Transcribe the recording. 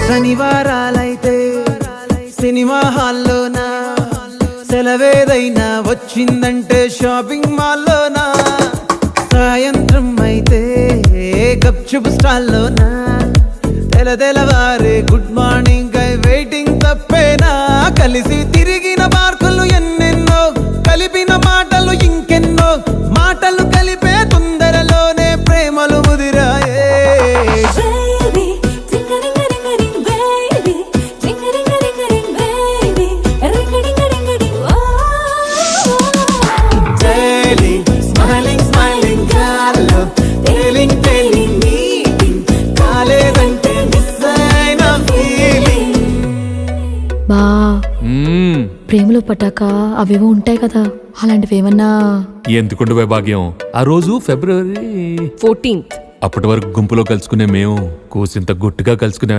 శనివారాలైతే cinema హాల్లోనా, సెలవేదైనా వచ్చిందంటే shopping మాల్లోనా, సాయంత్రం అయితే గప్చుప్ స్టాల్లోనా, తెలవారే గుడ్ మార్నింగ్ ఐ వెయిటింగ్ తప్పేనా, కలిసి తిరిగిన మార్కులు ఎన్నెన్నో, కలిపిన మాటలు ఇంకెన్నో, మాటలు కలిపే తొందరలోనే ప్రేమలు ముదిరాయే. బా ప్రేమలో పట్టాక అవేవో ఉంటాయి కదా, అలాంటివి ఏమన్నా? ఎందుకుంటే భాగ్యం, ఆ రోజు February 14th. అప్పటి వరకు గుంపులో కలుసుకునే మేము కూసింత గుట్టుగా కలుసుకునే